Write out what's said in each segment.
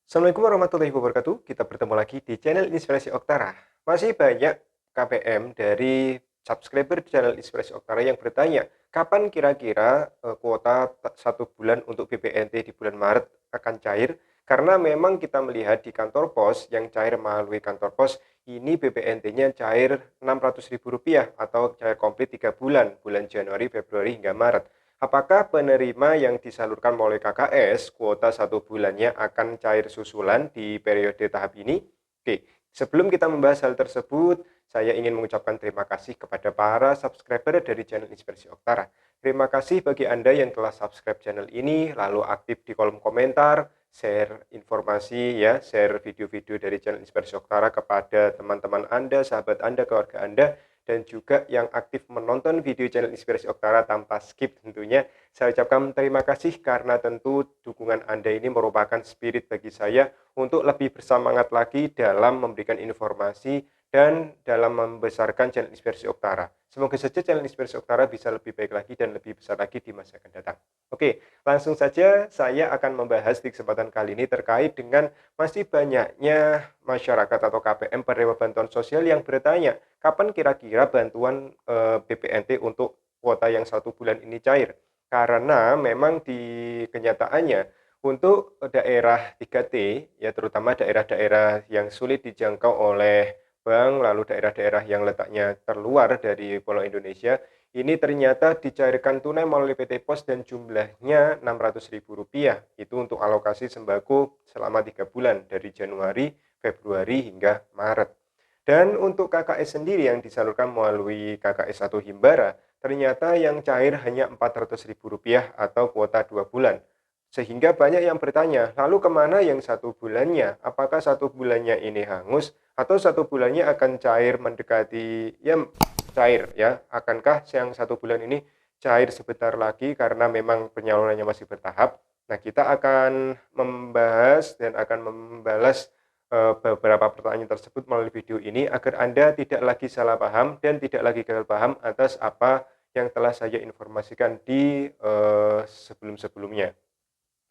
Assalamualaikum warahmatullahi wabarakatuh. Kita bertemu lagi di channel Inspirasi Oktara. Masih banyak KPM dari subscriber di channel Inspirasi Oktara yang bertanya, kapan kira-kira kuota 1 bulan untuk BPNT di bulan Maret akan cair? Karena memang kita melihat di kantor pos yang cair melalui kantor pos, ini BPNT-nya cair Rp600.000 atau cair komplit 3 bulan, bulan Januari, Februari hingga Maret. Apakah penerima yang disalurkan melalui KKS kuota 1 bulannya akan cair susulan di periode tahap ini? Oke, sebelum kita membahas hal tersebut, saya ingin mengucapkan terima kasih kepada para subscriber dari channel Inspirasi Oktara. Terima kasih bagi Anda yang telah subscribe channel ini, lalu aktif di kolom komentar, share informasi ya, share video-video dari channel Inspirasi Oktara kepada teman-teman Anda, sahabat Anda, keluarga Anda, dan juga yang aktif menonton video channel Inspirasi Oktara tanpa skip tentunya. Saya ucapkan terima kasih karena tentu dukungan Anda ini merupakan spirit bagi saya untuk lebih bersemangat lagi dalam memberikan informasi dan dalam membesarkan channel Inspirasi Oktara. Semoga saja channel Inspirasi Oktara bisa lebih baik lagi dan lebih besar lagi di masa akan datang. Oke, langsung saja saya akan membahas di kesempatan kali ini terkait dengan masih banyaknya masyarakat atau KPM penerima bantuan sosial yang bertanya, kapan kira-kira bantuan BPNT untuk kuota yang 1 bulan ini cair? Karena memang di kenyataannya untuk daerah 3T, ya terutama daerah-daerah yang sulit dijangkau oleh bank, lalu daerah-daerah yang letaknya terluar dari Pulau Indonesia, ini ternyata dicairkan tunai melalui PT Pos dan jumlahnya Rp600.000. Itu untuk alokasi sembako selama 3 bulan dari Januari, Februari hingga Maret. Dan untuk KKS sendiri yang disalurkan melalui KKS atau Himbara, ternyata yang cair hanya Rp400.000 atau kuota 2 bulan. Sehingga banyak yang bertanya, lalu kemana yang 1 bulannya? Apakah 1 bulannya ini hangus atau 1 bulannya akan cair mendekati, ya cair ya? Akankah yang 1 bulan ini cair sebentar lagi karena memang penyalurannya masih bertahap? Nah, kita akan membahas dan akan membalas beberapa pertanyaan tersebut melalui video ini agar Anda tidak lagi salah paham dan tidak lagi gagal paham atas apa yang telah saya informasikan di sebelum-sebelumnya.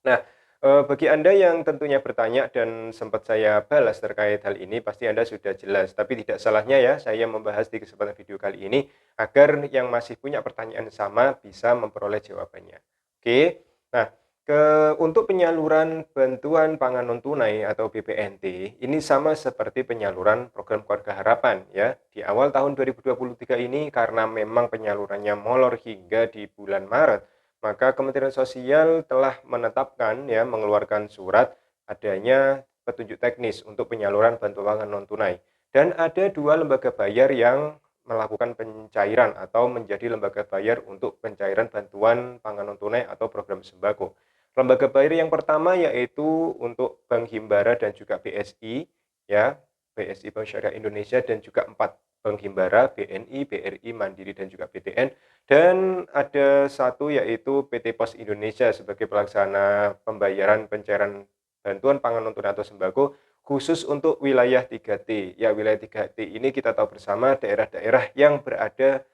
Nah, bagi Anda yang tentunya bertanya dan sempat saya balas terkait hal ini, pasti Anda sudah jelas. Tapi tidak salahnya ya, saya membahas di kesempatan video kali ini agar yang masih punya pertanyaan sama bisa memperoleh jawabannya. Oke, nah untuk penyaluran bantuan pangan non tunai atau BPNT ini sama seperti penyaluran program Keluarga Harapan ya. Di awal tahun 2023 ini karena memang penyalurannya molor hingga di bulan Maret, maka Kementerian Sosial telah menetapkan ya mengeluarkan surat adanya petunjuk teknis untuk penyaluran bantuan pangan non tunai. Dan ada 2 lembaga bayar yang melakukan pencairan atau menjadi lembaga bayar untuk pencairan bantuan pangan non tunai atau program sembako. Lembaga bayar yang pertama yaitu untuk Bank Himbara dan juga BSI, ya, BSI Bank Syariah Indonesia dan juga 4 Bank Himbara, BNI, BRI, Mandiri dan juga BTN. Dan ada satu yaitu PT Pos Indonesia sebagai pelaksana pembayaran pencairan bantuan pangan non tunai atau sembako khusus untuk wilayah 3T. Ya, wilayah 3T ini kita tahu bersama daerah-daerah yang berada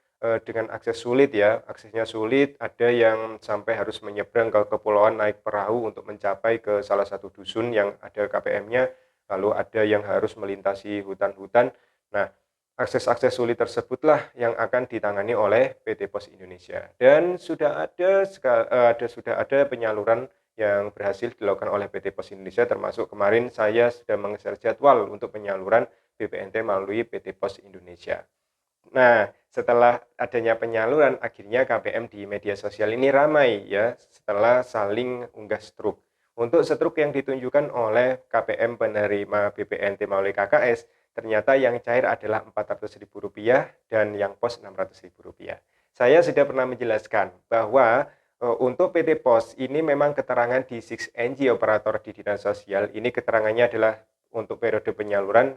dengan akses sulit ya, aksesnya sulit, ada yang sampai harus menyeberang ke kepulauan naik perahu untuk mencapai ke salah satu dusun yang ada KPM-nya, lalu ada yang harus melintasi hutan-hutan. Nah, akses-akses sulit tersebutlah yang akan ditangani oleh PT Pos Indonesia. Dan sudah ada penyaluran yang berhasil dilakukan oleh PT Pos Indonesia, termasuk kemarin saya sudah meng-share jadwal untuk penyaluran BPNT melalui PT Pos Indonesia. Nah, setelah adanya penyaluran, akhirnya KPM di media sosial ini ramai ya, setelah saling unggah struk. Untuk struk yang ditunjukkan oleh KPM penerima BPNT melalui KKS, ternyata yang cair adalah Rp400.000 dan yang pos Rp600.000. Saya sudah pernah menjelaskan bahwa untuk PT Pos ini memang keterangan di 6NG operator di Dinas Sosial, ini keterangannya adalah untuk periode penyaluran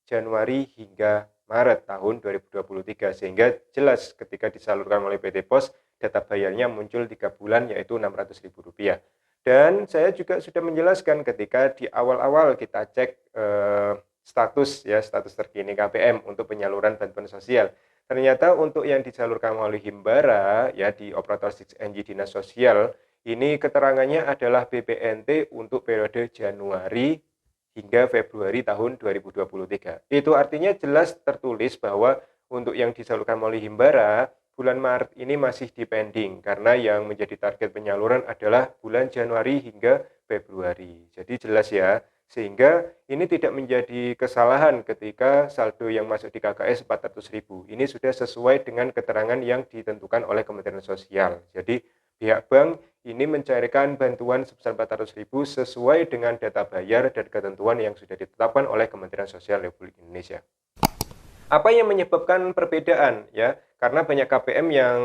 Januari hingga Maret tahun 2023, sehingga jelas ketika disalurkan oleh PT Pos data bayarnya muncul 3 bulan yaitu Rp600.000. Dan saya juga sudah menjelaskan ketika di awal-awal kita cek status terkini KPM untuk penyaluran bantuan sosial. Ternyata untuk yang disalurkan melalui Himbara ya di operator 6NG Dinas Sosial ini keterangannya adalah BPNT untuk periode Januari hingga Februari tahun 2023. Itu artinya jelas tertulis bahwa untuk yang disalurkan melalui Himbara, bulan Maret ini masih dipending karena yang menjadi target penyaluran adalah bulan Januari hingga Februari. Jadi jelas ya, sehingga ini tidak menjadi kesalahan ketika saldo yang masuk di KKS 400.000. Ini sudah sesuai dengan keterangan yang ditentukan oleh Kementerian Sosial. Jadi pihak bank ini mencairkan bantuan sebesar 400.000 sesuai dengan data bayar dan ketentuan yang sudah ditetapkan oleh Kementerian Sosial Republik Indonesia. Apa yang menyebabkan perbedaan ya? Karena banyak KPM yang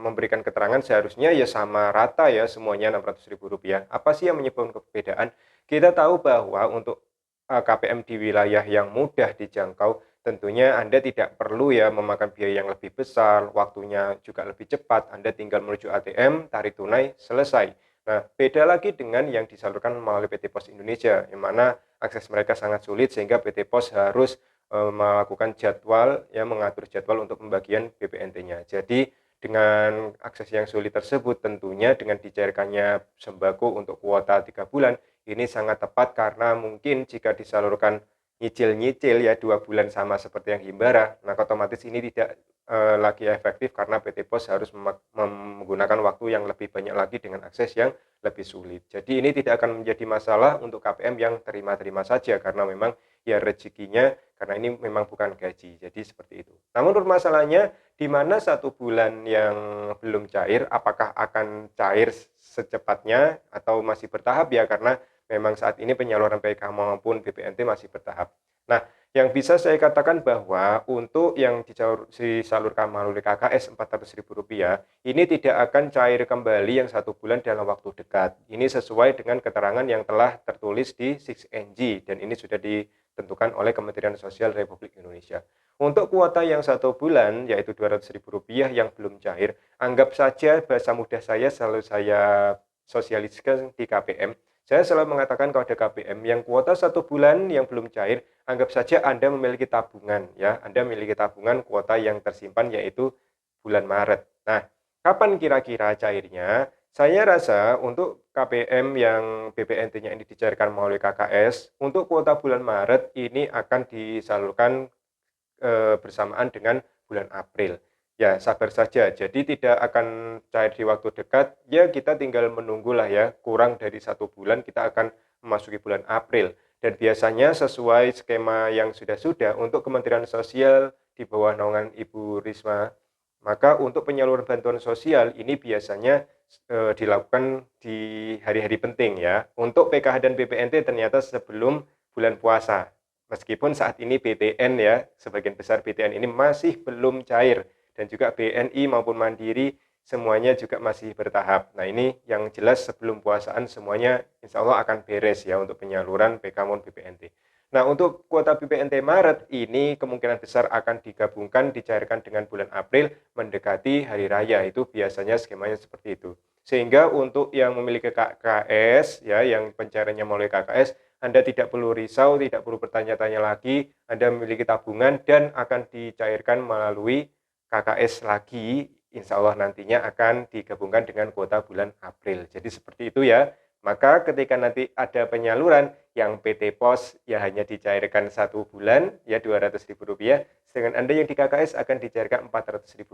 memberikan keterangan seharusnya ya sama rata ya semuanya Rp600.000. Apa sih yang menyebabkan perbedaan? Kita tahu bahwa untuk KPM di wilayah yang mudah dijangkau tentunya Anda tidak perlu ya memakan biaya yang lebih besar, waktunya juga lebih cepat, Anda tinggal menuju ATM, tarik tunai, selesai. Nah, beda lagi dengan yang disalurkan melalui PT Pos Indonesia, yang mana akses mereka sangat sulit sehingga PT Pos harus melakukan jadwal, ya mengatur jadwal untuk pembagian BPNT-nya. Jadi dengan akses yang sulit tersebut tentunya dengan dicairkannya sembako untuk kuota 3 bulan, ini sangat tepat karena mungkin jika disalurkan nyicil-nyicil ya 2 bulan sama seperti yang Himbara, maka otomatis ini tidak lagi efektif karena PT Pos harus menggunakan waktu yang lebih banyak lagi dengan akses yang lebih sulit. Jadi ini tidak akan menjadi masalah untuk KPM yang terima-terima saja karena memang ya rezekinya karena ini memang bukan gaji. Jadi seperti itu. Namun permasalahannya di mana 1 bulan yang belum cair, apakah akan cair secepatnya atau masih bertahap ya karena memang saat ini penyaluran PK maupun BPNT masih bertahap. Nah, yang bisa saya katakan bahwa untuk yang disalurkan melalui KKS Rp400.000 ini tidak akan cair kembali yang 1 bulan dalam waktu dekat. Ini sesuai dengan keterangan yang telah tertulis di 6NG dan ini sudah ditentukan oleh Kementerian Sosial Republik Indonesia. Untuk kuota yang 1 bulan yaitu Rp200.000 yang belum cair, anggap saja bahasa mudah saya selalu saya sosialisasikan di KPM. Saya selalu mengatakan kepada KPM yang kuota 1 bulan yang belum cair, anggap saja Anda memiliki tabungan ya, Anda memiliki tabungan kuota yang tersimpan yaitu bulan Maret. Nah, kapan kira-kira cairnya? Saya rasa untuk KPM yang BPNT-nya ini dicairkan melalui KKS, untuk kuota bulan Maret ini akan disalurkan bersamaan dengan bulan April. Ya, sabar saja. Jadi tidak akan cair di waktu dekat. Ya, kita tinggal menunggulah ya. Kurang dari 1 bulan kita akan memasuki bulan April. Dan biasanya sesuai skema yang sudah-sudah untuk Kementerian Sosial di bawah naungan Ibu Risma, maka untuk penyaluran bantuan sosial ini biasanya dilakukan di hari-hari penting ya. Untuk PKH dan BPNT ternyata sebelum bulan puasa. Meskipun saat ini BTN ya, sebagian besar BTN ini masih belum cair dan juga BNI maupun Mandiri semuanya juga masih bertahap. Nah ini yang jelas sebelum puasaan semuanya insya Allah akan beres ya untuk penyaluran PK maupun BPNT. Nah untuk kuota BPNT Maret ini kemungkinan besar akan digabungkan dicairkan dengan bulan April mendekati hari raya, itu biasanya skemanya seperti itu. Sehingga untuk yang memiliki KKS ya yang pencairannya melalui KKS, Anda tidak perlu risau, tidak perlu bertanya-tanya lagi, Anda memiliki tabungan dan akan dicairkan melalui KKS lagi, insya Allah nantinya akan digabungkan dengan kuota bulan April. Jadi seperti itu ya. Maka ketika nanti ada penyaluran yang PT Pos ya hanya dicairkan 1 bulan ya Rp200.000, sedangkan Anda yang di KKS akan dicairkan Rp400.000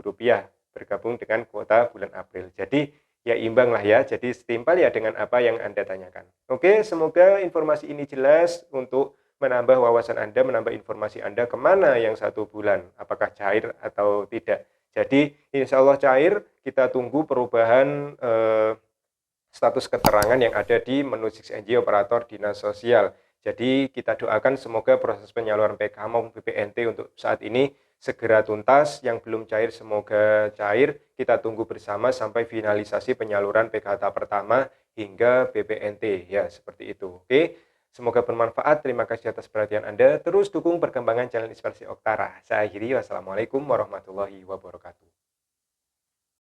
bergabung dengan kuota bulan April. Jadi ya imbang lah ya, jadi setimpal ya dengan apa yang Anda tanyakan. Oke, semoga informasi ini jelas untuk menambah wawasan Anda, menambah informasi Anda kemana yang 1 bulan, apakah cair atau tidak. Jadi insya Allah cair, kita tunggu perubahan status keterangan yang ada di menu 6NG operator dinas sosial. Jadi kita doakan semoga proses penyaluran PKH maupun BPNT untuk saat ini segera tuntas, yang belum cair semoga cair, kita tunggu bersama sampai finalisasi penyaluran PKH tahap pertama hingga BPNT, ya seperti itu. Oke, semoga bermanfaat, terima kasih atas perhatian Anda, terus dukung perkembangan channel Inspirasi Oktara. Saya akhiri, wassalamualaikum warahmatullahi wabarakatuh.